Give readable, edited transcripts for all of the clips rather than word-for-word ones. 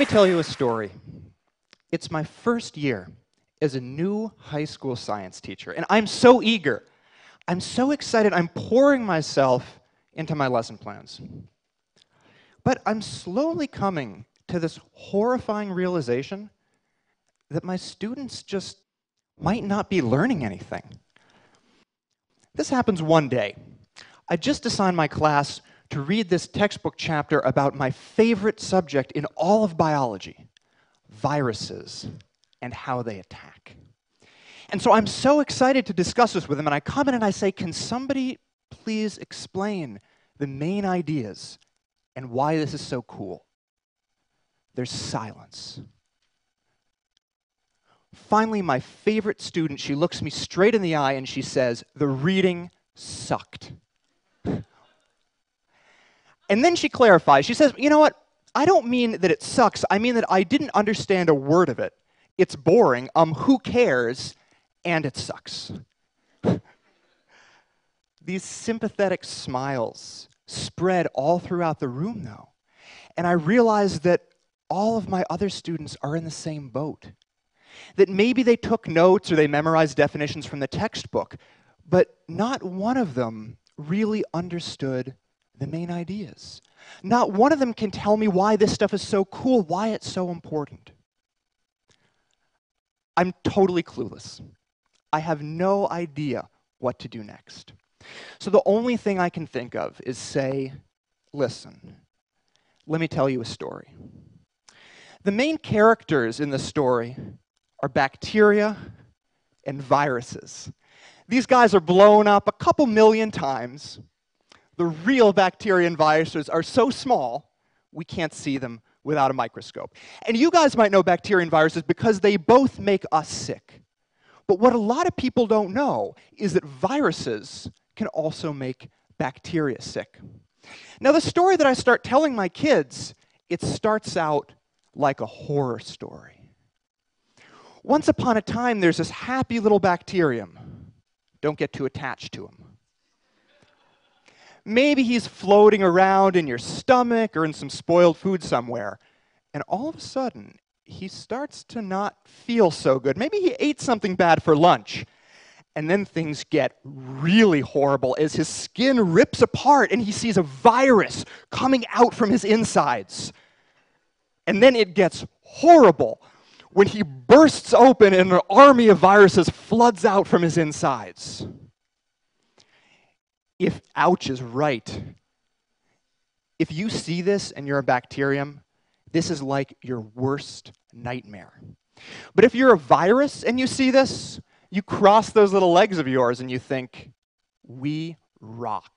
me tell you a story. It's my first year as a new high school science teacher, and I'm so eager. I'm so excited. I'm pouring myself into my lesson plans. But I'm slowly coming to this horrifying realization that my students just might not be learning anything. This happens one day. I just assigned my class to read this textbook chapter about my favorite subject in all of biology, viruses and how they attack. And so I'm so excited to discuss this with them, and I come in and I say, can somebody please explain the main ideas and why this is so cool? There's silence. Finally, my favorite student, she looks me straight in the eye and she says, the reading sucked. And then she clarifies. She says, you know what? I don't mean that it sucks. I mean that I didn't understand a word of it. It's boring. Who cares? And it sucks. These sympathetic smiles spread all throughout the room, though. And I realized that all of my other students are in the same boat. That maybe they took notes or they memorized definitions from the textbook, but not one of them really understood the main ideas. Not one of them can tell me why this stuff is so cool, why it's so important. I'm totally clueless. I have no idea what to do next. So the only thing I can think of is say, listen, let me tell you a story. The main characters in the story are bacteria and viruses. These guys are blown up a couple million times. The real bacteria and viruses are so small, we can't see them without a microscope. And you guys might know bacteria and viruses because they both make us sick. But what a lot of people don't know is that viruses can also make bacteria sick. Now, the story that I start telling my kids, it starts out like a horror story. Once upon a time, there's this happy little bacterium. Don't get too attached to him. Maybe he's floating around in your stomach or in some spoiled food somewhere, and all of a sudden, he starts to not feel so good. Maybe he ate something bad for lunch, and then things get really horrible as his skin rips apart and he sees a virus coming out from his insides. And then it gets horrible when he bursts open and an army of viruses floods out from his insides. If ouch is right, if you see this and you're a bacterium, this is like your worst nightmare. But if you're a virus and you see this, you cross those little legs of yours and you think, we rock.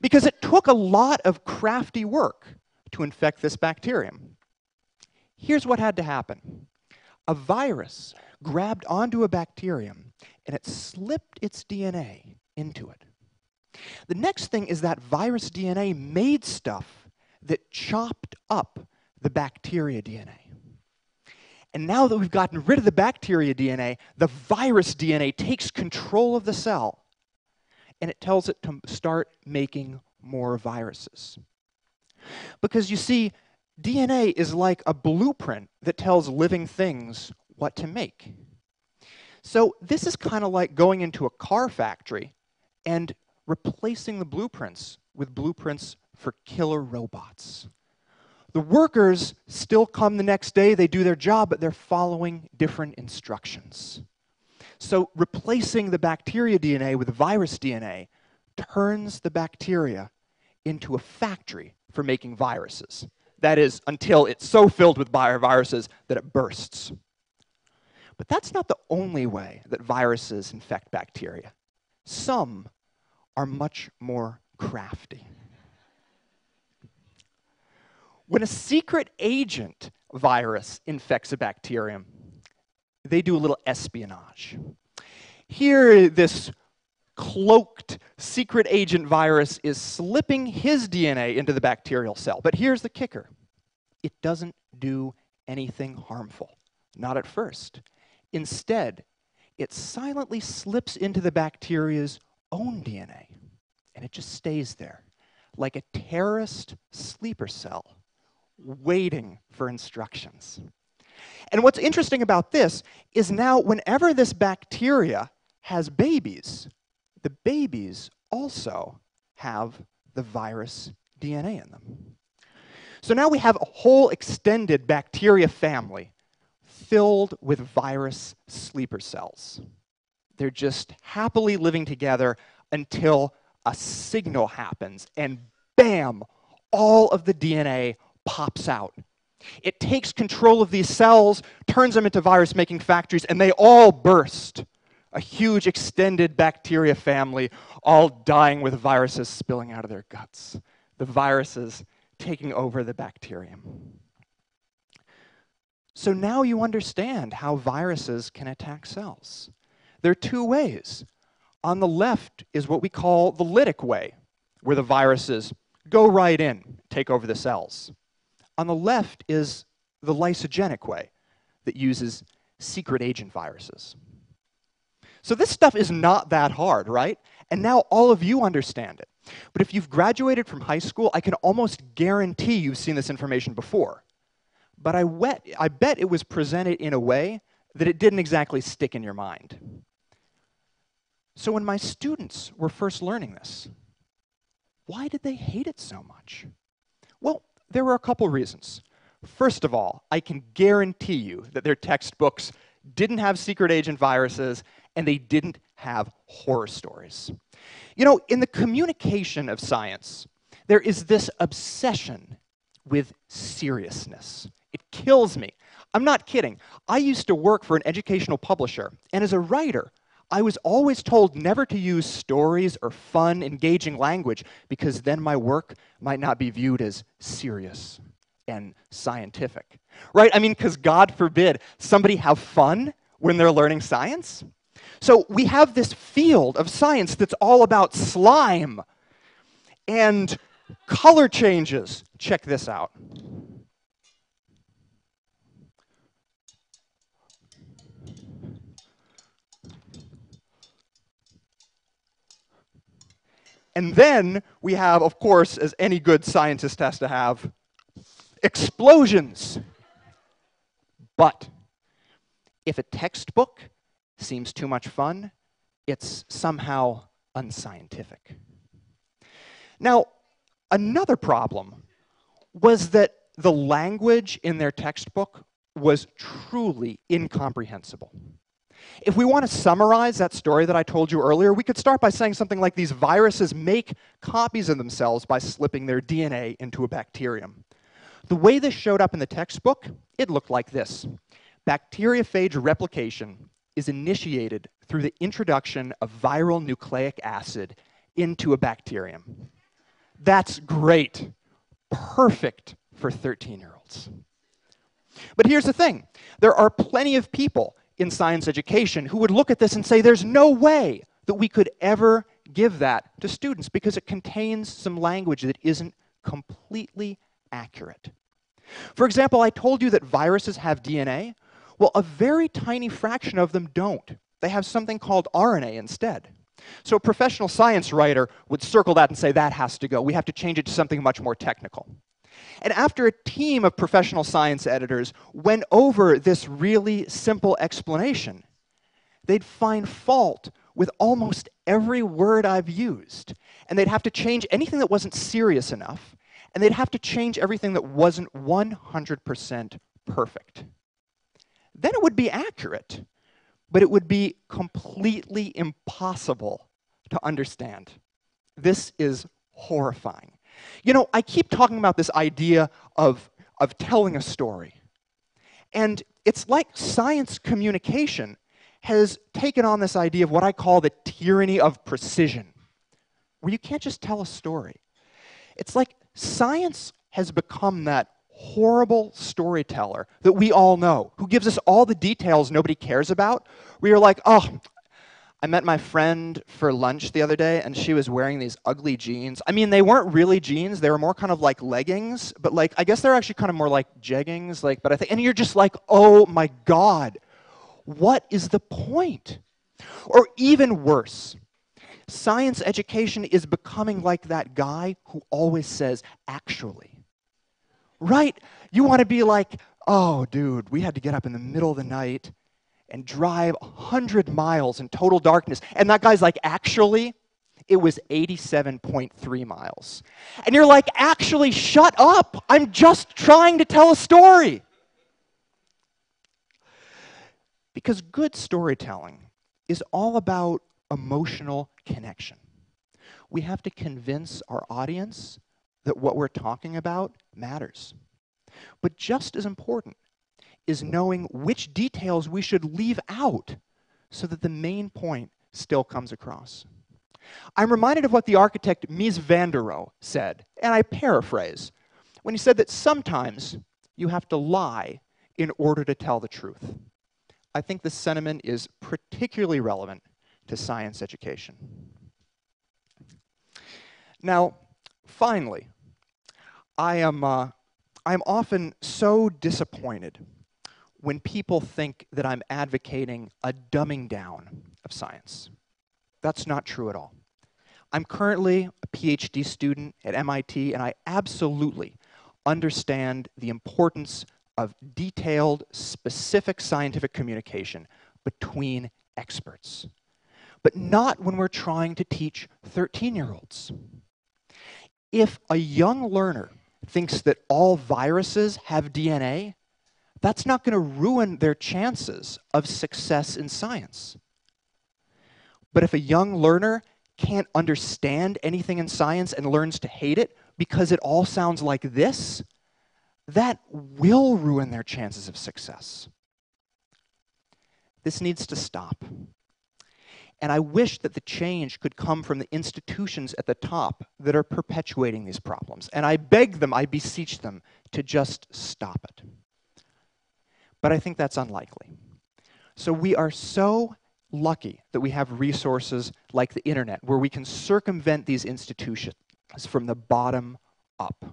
Because it took a lot of crafty work to infect this bacterium. Here's what had to happen. A virus grabbed onto a bacterium and it slipped its DNA into it. The next thing is that virus DNA made stuff that chopped up the bacteria DNA. And now that we've gotten rid of the bacteria DNA, the virus DNA takes control of the cell, and it tells it to start making more viruses. Because you see, DNA is like a blueprint that tells living things what to make. So this is kind of like going into a car factory and replacing the blueprints with blueprints for killer robots. The workers still come the next day, they do their job, but they're following different instructions. So replacing the bacteria DNA with virus DNA turns the bacteria into a factory for making viruses. That is, until it's so filled with viruses that it bursts. But that's not the only way that viruses infect bacteria. Some are much more crafty. When a secret agent virus infects a bacterium, they do a little espionage. Here, this cloaked secret agent virus is slipping his DNA into the bacterial cell. But here's the kicker. It doesn't do anything harmful. Not at first. Instead, it silently slips into the bacteria's own DNA, and it just stays there, like a terrorist sleeper cell, waiting for instructions. And what's interesting about this is now whenever this bacteria has babies, the babies also have the virus DNA in them. So now we have a whole extended bacteria family filled with virus sleeper cells. They're just happily living together until a signal happens, and bam, all of the DNA pops out. It takes control of these cells, turns them into virus-making factories, and they all burst. A huge extended bacteria family, all dying with viruses spilling out of their guts. The viruses taking over the bacterium. So now you understand how viruses can attack cells. There are two ways. On the left is what we call the lytic way, where the viruses go right in, take over the cells. On the left is the lysogenic way that uses secret agent viruses. So this stuff is not that hard, right? And now all of you understand it. But if you've graduated from high school, I can almost guarantee you've seen this information before. But I bet it was presented in a way that it didn't exactly stick in your mind. So when my students were first learning this, why did they hate it so much? Well, there were a couple reasons. First of all, I can guarantee you that their textbooks didn't have secret agent viruses and they didn't have horror stories. You know, in the communication of science, there is this obsession with seriousness. It kills me. I'm not kidding. I used to work for an educational publisher, and as a writer, I was always told never to use stories or fun, engaging language, because then my work might not be viewed as serious and scientific. Right? I mean, because God forbid somebody have fun when they're learning science. So we have this field of science that's all about slime and color changes. Check this out. And then we have, of course, as any good scientist has to have, explosions. But if a textbook seems too much fun, it's somehow unscientific. Now, another problem was that the language in their textbook was truly incomprehensible. If we want to summarize that story that I told you earlier, we could start by saying something like these viruses make copies of themselves by slipping their DNA into a bacterium. The way this showed up in the textbook, it looked like this. Bacteriophage replication is initiated through the introduction of viral nucleic acid into a bacterium. That's great. Perfect for 13-year-olds. But here's the thing. There are plenty of people in science education who would look at this and say there's no way that we could ever give that to students because it contains some language that isn't completely accurate. For example, I told you that viruses have DNA. Well, a very tiny fraction of them don't. They have something called RNA instead. So a professional science writer would circle that and say that has to go. We have to change it to something much more technical. And after a team of professional science editors went over this really simple explanation, they'd find fault with almost every word I've used. And they'd have to change anything that wasn't serious enough. And they'd have to change everything that wasn't 100% perfect. Then it would be accurate, but it would be completely impossible to understand. This is horrifying. You know, I keep talking about this idea of telling a story. And it's like science communication has taken on this idea of what I call the tyranny of precision, where you can't just tell a story. It's like science has become that horrible storyteller that we all know, who gives us all the details nobody cares about, where you're like, oh, I met my friend for lunch the other day, and she was wearing these ugly jeans. I mean, they weren't really jeans. They were more kind of like leggings, but like, I guess they're actually kind of more like jeggings. Like, but I think, and you're just like, oh my God, what is the point? Or even worse, science education is becoming like that guy who always says, actually. right? You want to be like, oh, dude, we had to get up in the middle of the night and drive 100 miles in total darkness. And that guy's like, actually, it was 87.3 miles. And you're like, actually, shut up. I'm just trying to tell a story. Because good storytelling is all about emotional connection. We have to convince our audience that what we're talking about matters. But just as important is knowing which details we should leave out so that the main point still comes across. I'm reminded of what the architect Mies van der Rohe said, and I paraphrase, when he said that sometimes you have to lie in order to tell the truth. I think this sentiment is particularly relevant to science education. Now, finally, I'm often so disappointed when people think that I'm advocating a dumbing down of science. That's not true at all. I'm currently a PhD student at MIT, and I absolutely understand the importance of detailed, specific scientific communication between experts, but not when we're trying to teach 13-year-olds. If a young learner thinks that all viruses have DNA, that's not going to ruin their chances of success in science. But if a young learner can't understand anything in science and learns to hate it because it all sounds like this, that will ruin their chances of success. This needs to stop. And I wish that the change could come from the institutions at the top that are perpetuating these problems. And I beg them, I beseech them, to just stop it. But I think that's unlikely. So we are so lucky that we have resources like the internet where we can circumvent these institutions from the bottom up.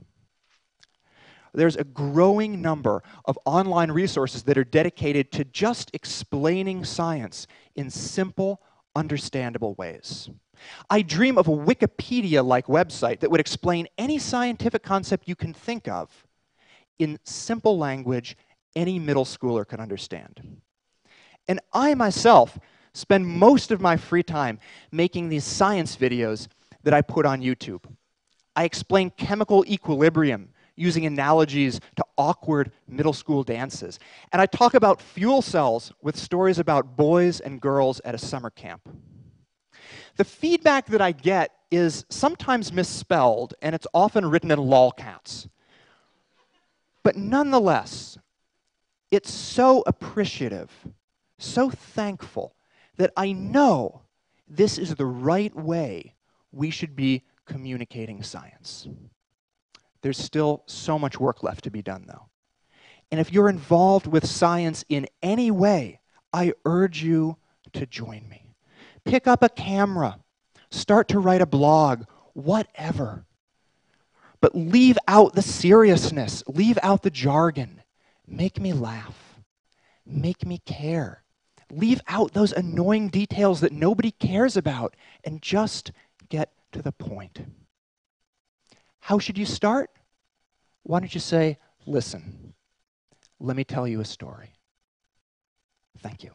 There's a growing number of online resources that are dedicated to just explaining science in simple, understandable ways. I dream of a Wikipedia-like website that would explain any scientific concept you can think of in simple language any middle schooler could understand. And I myself spend most of my free time making these science videos that I put on YouTube. I explain chemical equilibrium using analogies to awkward middle school dances. And I talk about fuel cells with stories about boys and girls at a summer camp. The feedback that I get is sometimes misspelled, and it's often written in lolcats. But nonetheless, it's so appreciative, so thankful, that I know this is the right way we should be communicating science. There's still so much work left to be done, though. And if you're involved with science in any way, I urge you to join me. Pick up a camera, start to write a blog, whatever. But leave out the seriousness, leave out the jargon. Make me laugh, make me care. Leave out those annoying details that nobody cares about and just get to the point. How should you start? Why don't you say, listen, let me tell you a story. Thank you.